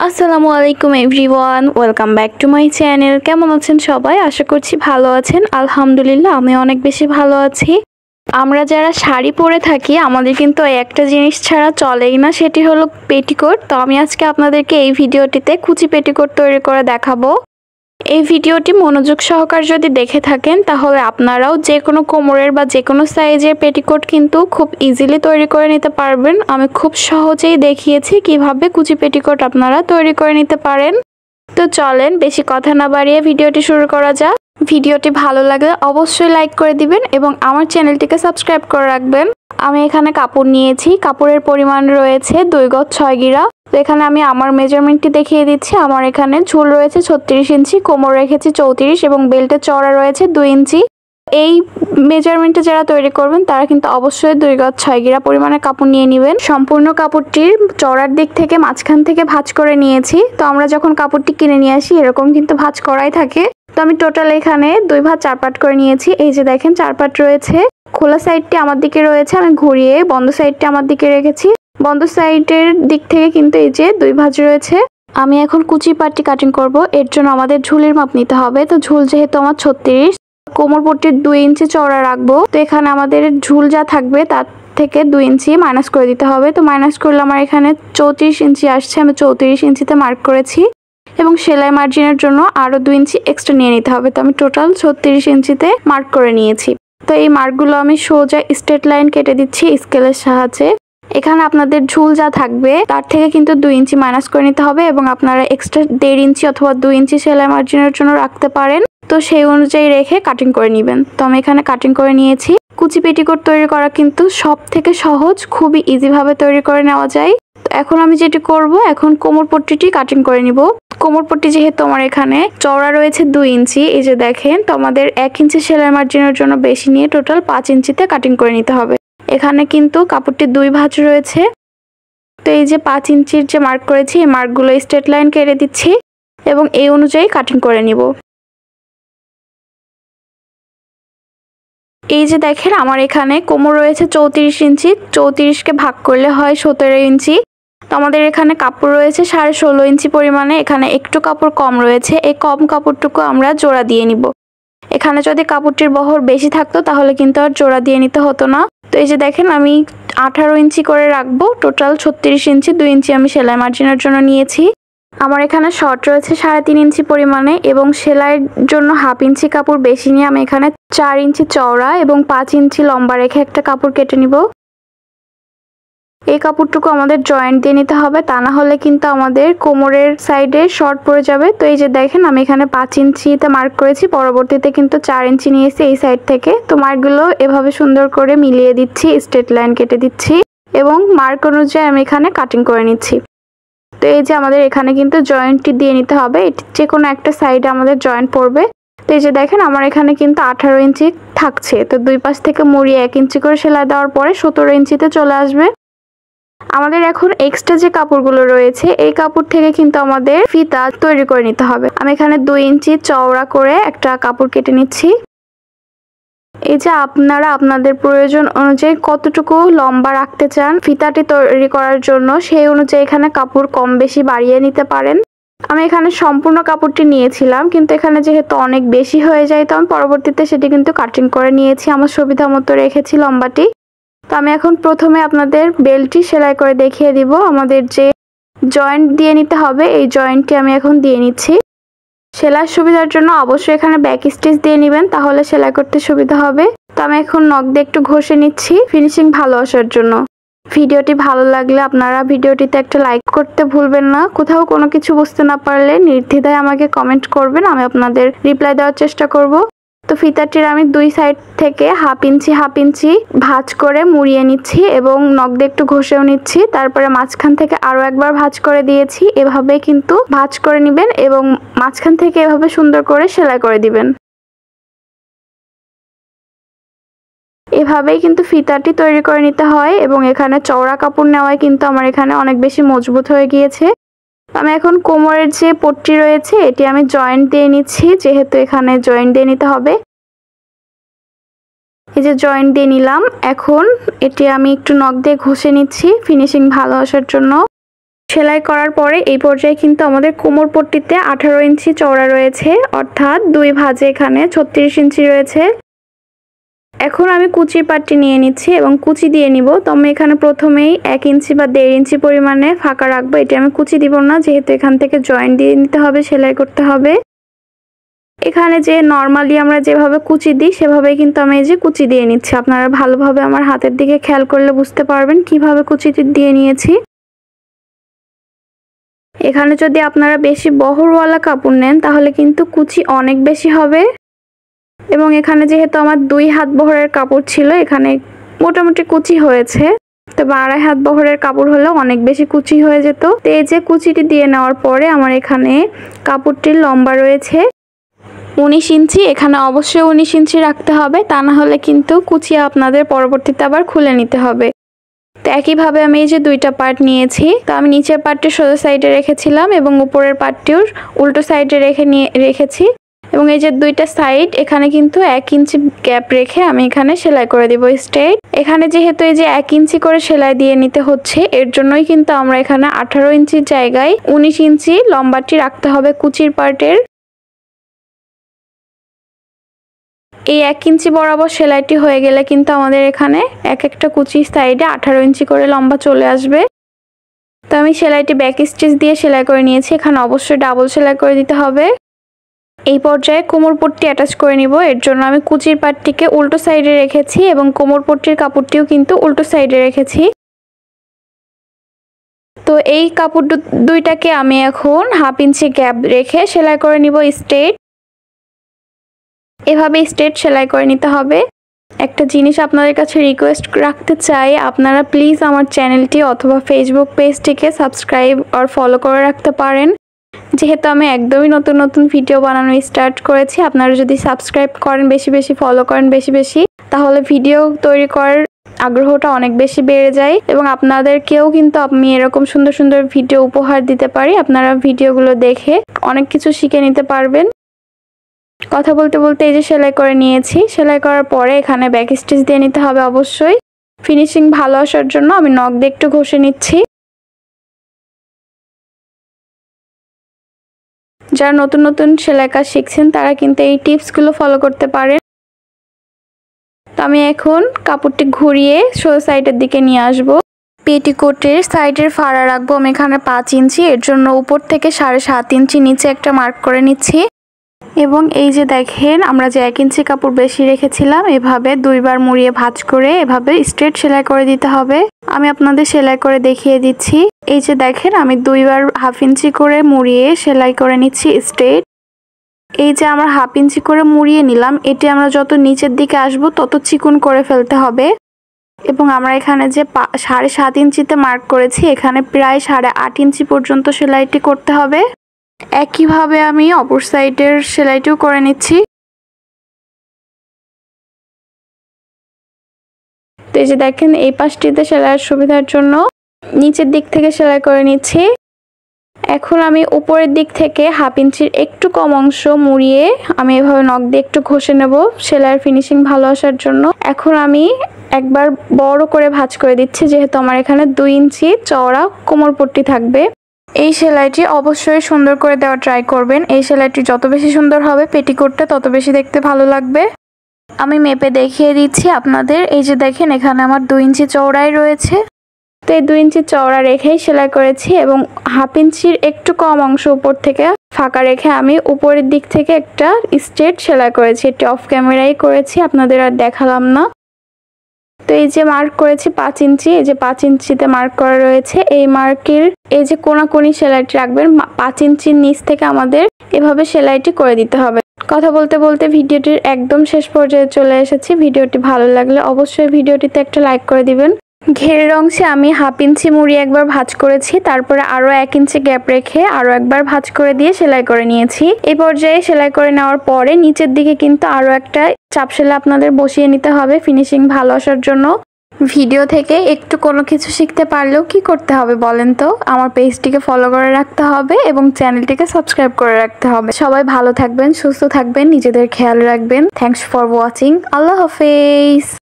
আসসালামু আলাইকুম everyone, welcome back to my channel. কেমন আছেন সবাই? আশা করছি ভালো আছেন। আলহামদুলিল্লাহ আমি অনেক বেশি ভালো আছি। আমরা যারা শাড়ি পরে থাকি আমাদের কিন্তু একটা জিনিস ছাড়া চলেই না, সেটি হলো পেটিকোট। তো আমি আজকে আপনাদেরকে এই ভিডিওটিতে কুচি পেটিকোট তৈরি করে দেখাবো। এই ভিডিওটি মনোযোগ সহকারে যদি দেখে থাকেন তাহলে আপনারাও যে কোনো কোমরের বা যে কোনো সাইজের পেটিকোট কিন্তু খুব ইজিলি তৈরি করে নিতে পারবেন। আমি খুব সহজেই দেখিয়েছি কিভাবে কুচি পেটিকোট আপনারা তৈরি করে নিতে পারেন। তো চলেন বেশি কথা না বাড়িয়ে ভিডিওটি শুরু করা যাক। ভিডিওটি ভালো লাগলে অবশ্যই লাইক করে দিবেন এবং আমার চ্যানেলটিকে সাবস্ক্রাইব করে রাখবেন। আমি এখানে কাপড় নিয়েছি, কাপড়ের পরিমাণ রয়েছে 2 গজ 6 গিরা। তো এখানে আমি আমার মেজারমেন্টটি দেখিয়ে দিচ্ছি। আমার এখানে ঝুল রয়েছে 36 ইঞ্চি, কোমর রেখেছি 34 এবং বেল্টের চওড়া রয়েছে 2 ইঞ্চি। এই মেজারমেন্টে যারা তৈরি করবেন তারা কিন্তু অবশ্যই 2 গজ 6 গিরা পরিমাণের কাপড় নিয়ে নেবেন। সম্পূর্ণ কাপড়টির চওড়ার দিক থেকে মাঝখান থেকে ভাঁজ করে নিয়েছি। তো আমরা যখন কাপড়টি কিনে নিয়ে আসি এরকম কিন্তু ভাঁজ করাই থাকে। তো আমি টোটাল এখানে 2 ভাঁজ 4 পাট করে নিয়েছি। এই যে দেখেন 4 পাট রয়েছে। খোলা সাইডটি আমার দিকে রয়েছে, আমি ঘুরিয়ে বন্ধ সাইডটি আমার দিকে রেখেছি। বন্ধ সাইডের দিক থেকে কিন্তু এই যে 2 ভাঁজ রয়েছে। আমি এখন কুচি পাটটি কাটিং করব। এর জন্য আমাদের ঝুলের মাপ নিতে হবে। তো ঝুল যেহেতু আমার 36, কোমর পট্টির 2 ইঞ্চি চওড়া রাখবো। তো এখানে আমাদের ঝুল যা থাকবে তার থেকে 2 ইঞ্চি মাইনাস করে দিতে হবে। তো মাইনাস করলে আমার এখানে 34 ইঞ্চি আসছে। আমি 34 ইঞ্চিতে মার্ক করেছি এবং সেলাই মার্জিনের জন্য আরো 2 ইঞ্চি এক্সট্রা নিয়ে নিতে হবে। তো আমি টোটাল 36 ইঞ্চিতে মার্ক করে নিয়েছি। তো এই মার্কগুলো আমি সোজা স্ট্রেট লাইন কেটে দিচ্ছি স্কেলের সাহায্যে। এখানে আপনাদের ঝুল যা থাকবে তার থেকে কিন্তু 2 ইঞ্চি মাইনাস করে নিতে হবে এবং আপনারা এক্সট্রা 1.5 ইঞ্চি অথবা 2 ইঞ্চি সেলাই মার্জিনের জন্য রাখতে পারেন। তো সেই অনুযায়ী রেখে কাটিং করে নেবেন। তো আমি এখানে কাটিং করে নিয়েছি। কুচি পেটিকোট তৈরি করা কিন্তু সব থেকে সহজ, খুবই ইজি ভাবে তৈরি করে নেওয়া যায়। তো এখন আমি যেটি করব, এখন কোমর পট্টিটি কাটিং করে নিব। কোমর পট্টি যেহেতু আমার এখানে চওড়া রয়েছে 2 ইঞ্চি, এই যে দেখেন, তো আমাদের 1 ইঞ্চি সেলাই মার্জিনের জন্য বেশি নিয়ে টোটাল 5 ইঞ্চিতে কাটিং করে নিতে হবে। এখানে কিন্তু কাপড়টি 2 ভাঁজ রয়েছে। তো এই যে 5 ইঞ্চির যে মার্ক করেছি এই মার্কগুলো স্ট্রেট লাইন কেটে দিচ্ছি এবং এই অনুযায়ী কাটিং করে নিব। এই যে দেখেন আমার এখানে কোমর রয়েছে 34 ইঞ্চি, 34কে ভাগ করলে হয় 17 ইঞ্চি। তো আমাদের এখানে কাপড় রয়েছে 16.5 ইঞ্চি পরিমাণে। এখানে একটু কাপড় কম রয়েছে, এই কম কাপড়টুকু আমরা জোড়া দিয়ে নিব। এখানে যদি কাপড়টির বহর বেশি থাকতো তাহলে কিন্তু আর জোড়া দিয়ে নিতে হতো না। তো এই যে দেখেন আমি 18 ইঞ্চি করে রাখবো। টোটাল 36 ইঞ্চি, 2 ইঞ্চি আমি সেলাই মার্জিনের জন্য নিয়েছি। আমার এখানে শর্ট রয়েছে 3.5 ইঞ্চি পরিমাণে এবং সেলাইয়ের জন্য 1/2 ইঞ্চি কাপড় বেশি নিয়ে আমি এখানে 4 ইঞ্চি চওড়া এবং 5 ইঞ্চি লম্বা রেখে একটা কাপড় কেটে নিব। এই কাপড়টুকু আমাদের জয়েন্ট দিয়ে নিতে হবে, তা না হলে কিন্তু আমাদের কোমরের সাইডে শর্ট পড়ে যাবে। তো এই যে দেখেন আমি এখানে 5 ইঞ্চিতে মার্ক করেছি, পরবর্তীতে কিন্তু 4 ইঞ্চি নিয়েছি এই সাইড থেকে। তো মার্কগুলো এভাবে সুন্দর করে মিলিয়ে দিচ্ছি, স্ট্রেট লাইন কেটে দিচ্ছি এবং মার্ক অনুযায়ী আমি এখানে কাটিং করে নিচ্ছি। তো এই যে আমাদের এখানে কিন্তু জয়েন্টটি দিয়ে নিতে হবে, যে কোনো একটা সাইডে আমাদের জয়েন্ট পড়বে। তো এই যে দেখেন আমার এখানে কিন্তু 18 ইঞ্চি থাকছে। তো 2 পাশ থেকে মুড়িয়ে 1 ইঞ্চি করে সেলাই দেওয়ার পরে 17 ইঞ্চিতে চলে আসবে। আমাদের এখন এক্সট্রা যে কাপড়গুলো রয়েছে এই কাপড় থেকে কিন্তু আমাদের ফিতা তৈরি করে নিতে হবে। আমি এখানে 2 ইঞ্চি চওড়া করে একটা কাপড় কেটে নিচ্ছি। এই যে আপনারা আপনাদের প্রয়োজন অনুযায়ী কতটুকু লম্বা রাখতে চান ফিতাটি তৈরি করার জন্য, সেই অনুযায়ী এখানে কাপড় কম বেশি বাড়িয়ে নিতে পারেন। আমি এখানে সম্পূর্ণ কাপড়টি নিয়েছিলাম, কিন্তু এখানে যেহেতু অনেক বেশি হয়ে যায় তো আমি পরবর্তীতে সেটি কিন্তু কাটিং করে নিয়েছি, আমার সুবিধা মতো রেখেছি লম্বাটি। তো আমি এখন প্রথমে আপনাদের বেল্টটি সেলাই করে দেখিয়ে দিব। আমাদের যে জয়েন্ট দিয়ে নিতে হবে এই জয়েন্টটি আমি এখন দিয়ে নিচ্ছি। সেলাইয়ের সুবিধার জন্য অবশ্যই এখানে ব্যাক স্টিচ দিয়ে নেবেন, তাহলে সেলাই করতে সুবিধা হবে। তো আমি এখন নখ দিয়ে একটু ঘষে নিচ্ছি ফিনিশিং ভালো আসার জন্য। ভিডিওটি ভালো লাগলে আপনারা ভিডিওটিতে একটা লাইক করতে ভুলবেন না। কোথাও কোনো কিছু বুঝতে না পারলে নির্দ্বিধায় আমাকে কমেন্ট করবেন, আমি আপনাদের রিপ্লাই দেওয়ার চেষ্টা করব। তো ফিতাটির আমি 2 সাইড থেকে 1/2 ইঞ্চি ভাঁজ করে মুড়িয়ে নিচ্ছি এবং নখ দিয়ে একটু ঘষেও নিচ্ছি। তারপরে মাঝখান থেকে আরো একবার ভাঁজ করে দিয়েছি। এভাবে কিন্তু ভাঁজ করে নেবেন এবং মাঝখান থেকে এভাবে সুন্দর করে সেলাই করে দিবেন। এভাবেই কিন্তু ফিতাটি তৈরি করে নিতে হয় এবং এখানে চওড়া কাপড় নেওয়ায় কিন্তু আমার এখানে অনেক বেশি মজবুত হয়ে গিয়েছে। আমি এখন কোমরের যে পট্টি রয়েছে এটি আমি জয়েন্ট দিয়ে নিচ্ছি, যেহেতু এখানে জয়েন্ট দিয়ে নিতে হবে। এই যে জয়েন্ট দিয়ে নিলাম। এখন এটি আমি একটু নখ দিয়ে ঘষে নিচ্ছি ফিনিশিং ভালো আসার জন্য। সেলাই করার পরে এই পর্যায়ে কিন্তু আমাদের কোমর পট্টিতে 18 ইঞ্চি চওড়া রয়েছে, অর্থাৎ 2 ভাঁজে এখানে 36 ইঞ্চি রয়েছে। এখন আমি কুচির পাটটি নিয়ে নিচ্ছি এবং কুচি দিয়ে নিব। তো আমি এখানে প্রথমেই 1 ইঞ্চি বা 1.5 ইঞ্চি পরিমাণে ফাঁকা রাখবো। এটা আমি কুচি দিব না, যেহেতু এখান থেকে জয়েন্ট দিয়ে নিতে হবে, সেলাই করতে হবে। এখানে যে নরমালি আমরা যেভাবে কুচি দিই সেভাবেই কিন্তু আমি এই যে কুচি দিয়ে নিচ্ছি। আপনারা ভালোভাবে আমার হাতের দিকে খেয়াল করলে বুঝতে পারবেন কিভাবে কুচিটি দিয়ে নিয়েছি। এখানে যদি আপনারা বেশি বহরওয়ালা কাপড় নেন তাহলে কিন্তু কুচি অনেক বেশি হবে, এবং এখানে যেহেতু আমার 2 হাত বহরের কাপড় ছিল, এখানে মোটামুটি কুচি হয়েছে। তবে 2.5 হাত বহরের কাপড় হলে অনেক বেশি কুচি হয়ে যেত। তো এই যে কুচিটি দিয়ে নেওয়ার পরে আমার এখানে কাপড়টির লম্বা রয়েছে 19 ইঞ্চি। এখানে অবশ্যই 19 ইঞ্চি রাখতে হবে, তা না হলে কিন্তু কুচি আপনাদের পরবর্তীতে আবার খুলে নিতে হবে। তো একইভাবে আমি এই যে 2টা পার্ট নিয়েছি। তো আমি নিচের পার্টটি সোজা সাইডে রেখেছিলাম এবং উপরের পার্টটিও উল্টো সাইডে রেখেছি, এবং এই যে 2টা সাইড এখানে কিন্তু 1 ইঞ্চি গ্যাপ রেখে আমি এখানে সেলাই করে দিব স্ট্রেট। এখানে যেহেতু এই যে 1 ইঞ্চি করে সেলাই দিয়ে নিতে হচ্ছে, এর জন্যই কিন্তু আমরা এখানে 18 ইঞ্চির জায়গায় 19 ইঞ্চি লম্বাটি রাখতে হবে কুচির পার্টের। এই 1 ইঞ্চি বরাবর সেলাইটি হয়ে গেলে কিন্তু আমাদের এখানে এক একটা কুচির সাইডে 18 ইঞ্চি করে লম্বা চলে আসবে। তো আমি সেলাইটি ব্যাক স্টিচ দিয়ে সেলাই করে নিয়েছি। এখানে অবশ্যই ডাবল সেলাই করে দিতে হবে। এই পর্যায়ে কোমর পট্টি অ্যাটাচ করে নিব। এর জন্য আমি কুচির পাটটিকে উল্টো সাইডে রেখেছি এবং কোমর পট্টির কাপড়টিও কিন্তু উল্টো সাইডে রেখেছি। তো এই কাপড় দুইটাকে আমি এখন 1/2 ইঞ্চি গ্যাপ রেখে সেলাই করে নিব স্ট্রেট। এভাবে স্ট্রেট সেলাই করে নিতে হবে। একটা জিনিস আপনাদের কাছে রিকোয়েস্ট রাখতে চাই, আপনারা প্লিজ আমার চ্যানেলটি অথবা ফেসবুক পেজটিকে সাবস্ক্রাইব আর ফলো করে রাখতে পারেন। যেহেতু আমি একদমই নতুন নতুন ভিডিও বানানো স্টার্ট করেছি, আপনারা যদি সাবস্ক্রাইব করেন, বেশি বেশি ফলো করেন বেশি বেশি, তাহলে ভিডিও তৈরি করার আগ্রহটা অনেক বেশি বেড়ে যায় এবং আপনাদেরকেও কিন্তু আমি এরকম সুন্দর সুন্দর ভিডিও উপহার দিতে পারি। আপনারা ভিডিওগুলো দেখে অনেক কিছু শিখে নিতে পারবেন। কথা বলতে বলতে এই যে সেলাই করে নিয়েছি। সেলাই করার পরে এখানে ব্যাক স্টিচ দিয়ে নিতে হবে অবশ্যই। ফিনিশিং ভালো আসার জন্য আমি নখ দিয়ে একটু ঘষে নিচ্ছি। যারা নতুন নতুন সেলাই কাজ শিখছেন তারা কিন্তু এই টিপসগুলো ফলো করতে পারেন। তো আমি এখন কাপড়টি ঘুরিয়ে সোজা সাইডের দিকে নিয়ে আসব। পেটিকোটের সাইডের ফাড়া রাখবো আমি এখানে 5 ইঞ্চি। এর জন্য উপর থেকে 7.5 ইঞ্চি নিচে একটা মার্ক করে নিচ্ছি, এবং এই যে দেখেন আমরা যে 1 ইঞ্চি কাপড় বেশি রেখেছিলাম, এভাবে 2 বার মুড়িয়ে ভাঁজ করে এভাবে স্ট্রেট সেলাই করে দিতে হবে। আমি আপনাদের সেলাই করে দেখিয়ে দিচ্ছি। এই যে দেখেন আমি 2 বার 1/2 ইঞ্চি করে মুড়িয়ে সেলাই করে নিচ্ছি স্ট্রেট। এই যে আমরা 1/2 ইঞ্চি করে মুড়িয়ে নিলাম, এটি আমরা যত নিচের দিকে আসবো তত চিকন করে ফেলতে হবে। এবং আমরা এখানে যে 7.5 ইঞ্চিতে মার্ক করেছি, এখানে প্রায় 8.5 ইঞ্চি পর্যন্ত সেলাইটি করতে হবে। একইভাবে আমি অপর সাইডের সেলাইটিও করে নিচ্ছি। তো এই যে দেখেন এই পাশটিতে সেলাইয়ের সুবিধার জন্য নিচের দিক থেকে সেলাই করে নিচ্ছি। এখন আমি উপরের দিক থেকে 1/2 ইঞ্চির একটু কম অংশ মুড়িয়ে আমি এভাবে নখ দিয়ে একটু ঘষে নেব সেলাইয়ের ফিনিশিং ভালো আসার জন্য। এখন আমি একবার বড় করে ভাঁজ করে দিচ্ছি, যেহেতু আমার এখানে 2 ইঞ্চি চওড়া কোমর পট্টি থাকবে। এই সেলাইটি অবশ্যই সুন্দর করে দেওয়ার ট্রাই করবেন। এই সেলাইটি যত বেশি সুন্দর হবে পেটিকোটটা তত বেশি দেখতে ভালো লাগবে। আমি মেপে দেখিয়ে দিচ্ছি আপনাদের। এই যে দেখেন এখানে আমার 2 ইঞ্চি চওড়াই রয়েছে। তো এই 2 ইঞ্চি চওড়া রেখেই সেলাই করেছি এবং 1/2 ইঞ্চির একটু কম অংশ উপর থেকে ফাঁকা রেখে আমি উপরের দিক থেকে একটা স্ট্রেট সেলাই করেছি। এটি অফ ক্যামেরাই করেছি, আপনাদের আর দেখালাম না। তো এই যে মার্ক করেছি 5 ইঞ্চি, এই যে 5 ইঞ্চিতে মার্ক করা রয়েছে। এই মার্কের এই যে কোনাকুনি সেলাইটি রাখবেন, 5 ইঞ্চির নিচ থেকে আমাদের এভাবে সেলাইটি করে দিতে হবে। কথা বলতে বলতে ভিডিওটির একদম শেষ পর্যায়ে চলে এসেছি। ভিডিওটি ভালো লাগলে অবশ্যই ভিডিওটিতে একটা লাইক করে দিবেন। ঘেরের অংশে আমি 1/2 ইঞ্চি মুড়ি একবার ভাঁজ করেছি, তারপরে আরো 1 ইঞ্চি গ্যাপ রেখে আরো একবার ভাঁজ করে দিয়ে সেলাই করে নিয়েছি। এই পর্যায়ে সেলাই করে নেওয়ার পরে নিচের দিকে কিন্তু আরো একটা চাপ সেলাই আপনাদের বসিয়ে নিতে হবে ফিনিশিং ভালো আসার জন্য। ভিডিও থেকে একটু কোনো কিছু শিখতে পারলেও কি করতে হবে বলেন তো? আমার পেজটিকে ফলো করে রাখতে হবে এবং চ্যানেলটিকে সাবস্ক্রাইব করে রাখতে হবে। সবাই ভালো থাকবেন, সুস্থ থাকবেন, নিজেদের খেয়াল রাখবেন। Thanks for watching. আল্লাহ হাফেজ।